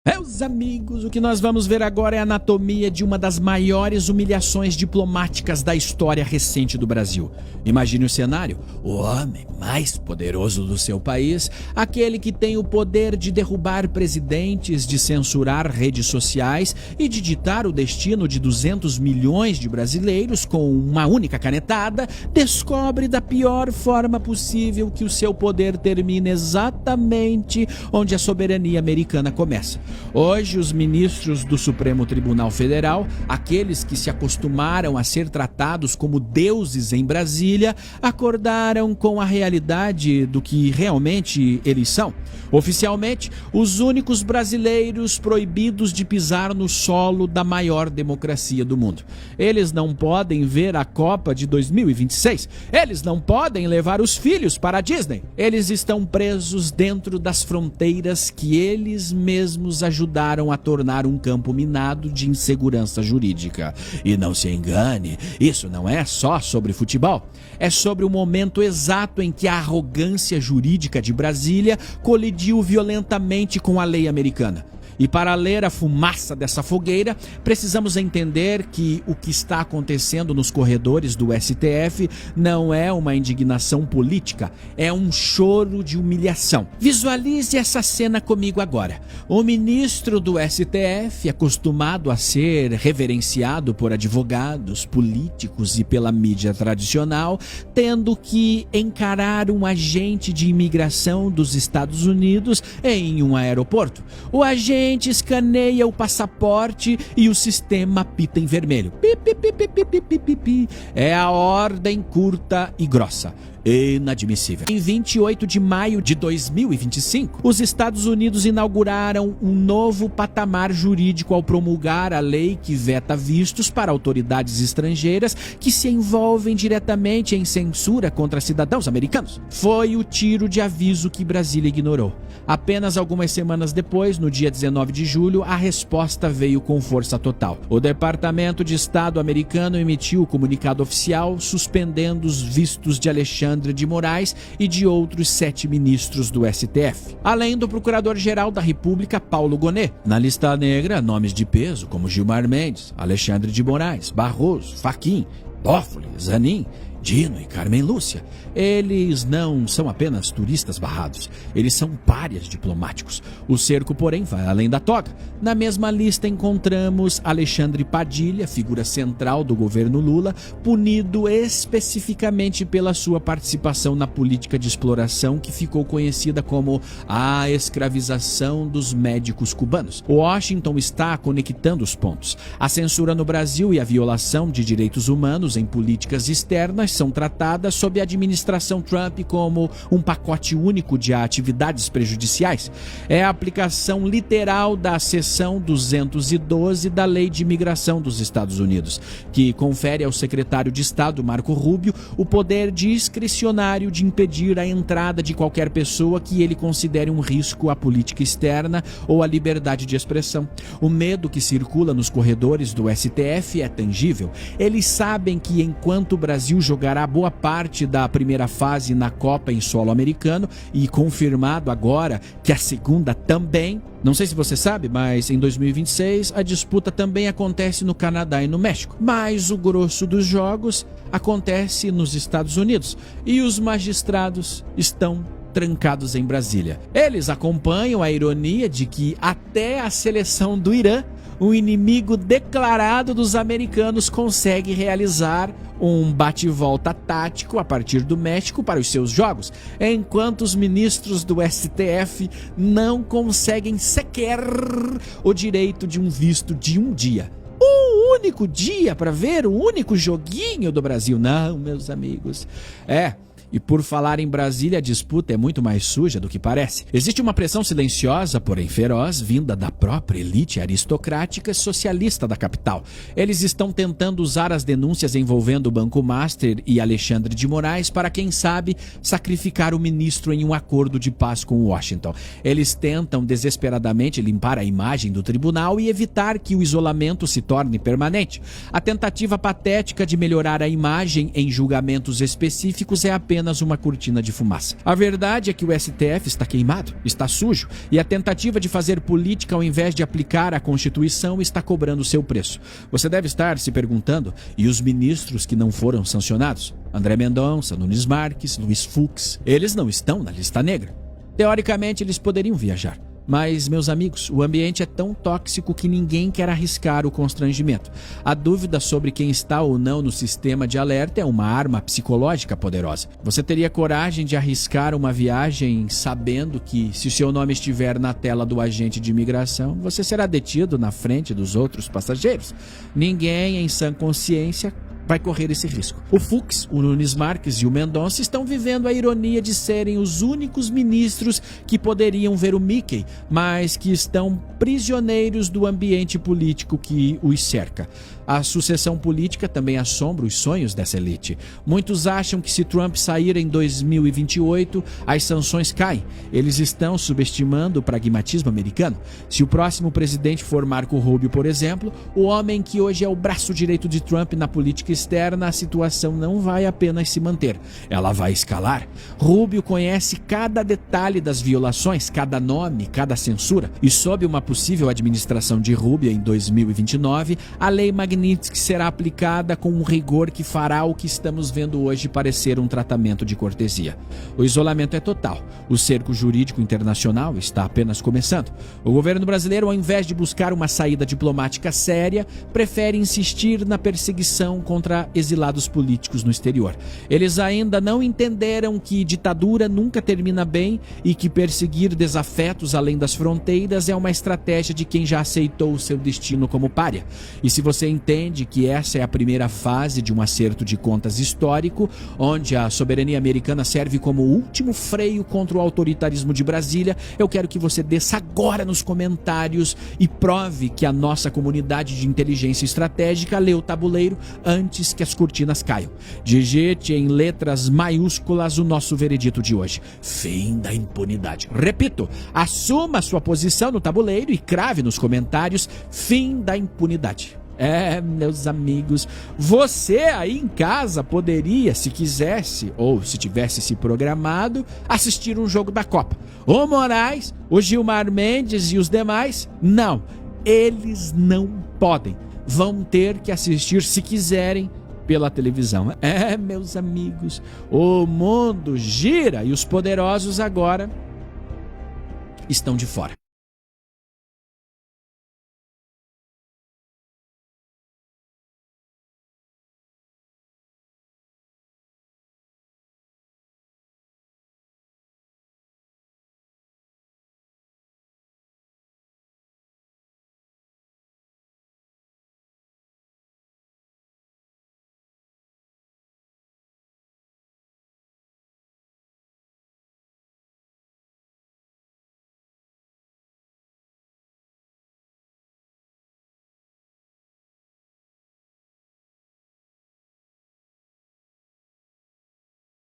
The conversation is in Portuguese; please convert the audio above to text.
Meus amigos, o que nós vamos ver agora é a anatomia de uma das maiores humilhações diplomáticas da história recente do Brasil. Imagine o cenário: o homem mais poderoso do seu país, aquele que tem o poder de derrubar presidentes, de censurar redes sociais e de ditar o destino de 200 milhões de brasileiros com uma única canetada, descobre da pior forma possível que o seu poder termina exatamente onde a soberania americana começa. Hoje, os ministros do Supremo Tribunal Federal, aqueles que se acostumaram a ser tratados como deuses em Brasília, acordaram com a realidade do que realmente eles são. Oficialmente, os únicos brasileiros proibidos de pisar no solo da maior democracia do mundo. Eles não podem ver a Copa de 2026. Eles não podem levar os filhos para a Disney. Eles estão presos dentro das fronteiras que eles mesmos ajudaram a tornar um campo minado de insegurança jurídica. E não se engane, isso não é só sobre futebol. É sobre o momento exato em que a arrogância jurídica de Brasília colidiu violentamente com a lei americana. E para ler a fumaça dessa fogueira, precisamos entender que o que está acontecendo nos corredores do STF não é uma indignação política, é um choro de humilhação. Visualize essa cena comigo agora. O ministro do STF, acostumado a ser reverenciado por advogados, políticos e pela mídia tradicional, tendo que encarar um agente de imigração dos Estados Unidos em um aeroporto. O agente escaneia o passaporte e o sistema apita em vermelho. Pi, pi, pi, pi, pi, pi, pi, pi. É a ordem curta e grossa. Inadmissível. Em 28 de maio de 2025, os Estados Unidos inauguraram um novo patamar jurídico ao promulgar a lei que veta vistos para autoridades estrangeiras que se envolvem diretamente em censura contra cidadãos americanos. Foi o tiro de aviso que Brasília ignorou. Apenas algumas semanas depois, no dia 19 de julho, a resposta veio com força total. O Departamento de Estado americano emitiu o comunicado oficial suspendendo os vistos de Alexandre de Moraes e de outros 7 ministros do STF, além do Procurador-Geral da República, Paulo Gonet. Na lista negra, nomes de peso como Gilmar Mendes, Alexandre de Moraes, Barroso, Fachin, Toffoli, Zanin, Dino e Carmen Lúcia. Eles não são apenas turistas barrados, eles são párias diplomáticos. O cerco, porém, vai além da toga. Na mesma lista encontramos Alexandre Padilha, figura central do governo Lula, punido especificamente pela sua participação na política de exploração que ficou conhecida como a escravização dos médicos cubanos. Washington está conectando os pontos. A censura no Brasil e a violação de direitos humanos em políticas externas são tratadas sob a administração Trump como um pacote único de atividades prejudiciais. É a aplicação literal da seção 212 da Lei de Imigração dos Estados Unidos, que confere ao secretário de Estado, Marco Rubio, o poder discricionário de impedir a entrada de qualquer pessoa que ele considere um risco à política externa ou à liberdade de expressão. O medo que circula nos corredores do STF é tangível. Eles sabem que enquanto o Brasil jogará boa parte da primeira fase na Copa em solo americano e confirmado agora que a segunda também. Não sei se você sabe, mas em 2026 a disputa também acontece no Canadá e no México. Mas o grosso dos jogos acontece nos Estados Unidos e os magistrados estão trancados em Brasília. Eles acompanham a ironia de que até a seleção do Irã, o inimigo declarado dos americanos, consegue realizar um bate-volta tático a partir do México para os seus jogos, enquanto os ministros do STF não conseguem sequer o direito de um visto de um dia. Um único dia para ver o único joguinho do Brasil. Não, meus amigos. E por falar em Brasília, a disputa é muito mais suja do que parece. Existe uma pressão silenciosa, porém feroz, vinda da própria elite aristocrática socialista da capital. Eles estão tentando usar as denúncias envolvendo o Banco Master e Alexandre de Moraes para, quem sabe, sacrificar o ministro em um acordo de paz com Washington. Eles tentam desesperadamente limpar a imagem do tribunal e evitar que o isolamento se torne permanente. A tentativa patética de melhorar a imagem em julgamentos específicos é apenas apenas uma cortina de fumaça. A verdade é que o STF está queimado, está sujo, e a tentativa de fazer política ao invés de aplicar a Constituição está cobrando seu preço. Você deve estar se perguntando, e os ministros que não foram sancionados? André Mendonça, Nunes Marques, Luiz Fux, eles não estão na lista negra. Teoricamente, eles poderiam viajar. Mas, meus amigos, o ambiente é tão tóxico que ninguém quer arriscar o constrangimento. A dúvida sobre quem está ou não no sistema de alerta é uma arma psicológica poderosa. Você teria coragem de arriscar uma viagem sabendo que, se o seu nome estiver na tela do agente de imigração, você será detido na frente dos outros passageiros? Ninguém, em sã consciência, vai correr esse risco. O Fux, o Nunes Marques e o Mendonça estão vivendo a ironia de serem os únicos ministros que poderiam ver o Mickey, mas que estão prisioneiros do ambiente político que os cerca. A sucessão política também assombra os sonhos dessa elite. Muitos acham que se Trump sair em 2028, as sanções caem. Eles estão subestimando o pragmatismo americano. Se o próximo presidente for Marco Rubio, por exemplo, o homem que hoje é o braço direito de Trump na política externa, a situação não vai apenas se manter, ela vai escalar. Rubio conhece cada detalhe das violações, cada nome, cada censura. E sob uma possível administração de Rubio em 2029, a lei Magnitsky será aplicada com um rigor que fará o que estamos vendo hoje parecer um tratamento de cortesia. O isolamento é total. O cerco jurídico internacional está apenas começando. O governo brasileiro, ao invés de buscar uma saída diplomática séria, prefere insistir na perseguição contra exilados políticos no exterior. Eles ainda não entenderam que ditadura nunca termina bem e que perseguir desafetos além das fronteiras é uma estratégia de quem já aceitou o seu destino como pária. E se você entende que essa é a primeira fase de um acerto de contas histórico, onde a soberania americana serve como último freio contra o autoritarismo de Brasília, eu quero que você desça agora nos comentários e prove que a nossa comunidade de inteligência estratégica leu o tabuleiro antes que as cortinas caiam. Digite em letras maiúsculas o nosso veredito de hoje: fim da impunidade. Repito, assuma sua posição no tabuleiro e crave nos comentários: fim da impunidade. Meus amigos, você aí em casa poderia, se quisesse, ou se tivesse se programado, assistir um jogo da Copa. O Moraes, o Gilmar Mendes e os demais, não, eles não podem. Vão ter que assistir, se quiserem, pela televisão. Meus amigos, o mundo gira e os poderosos agora estão de fora.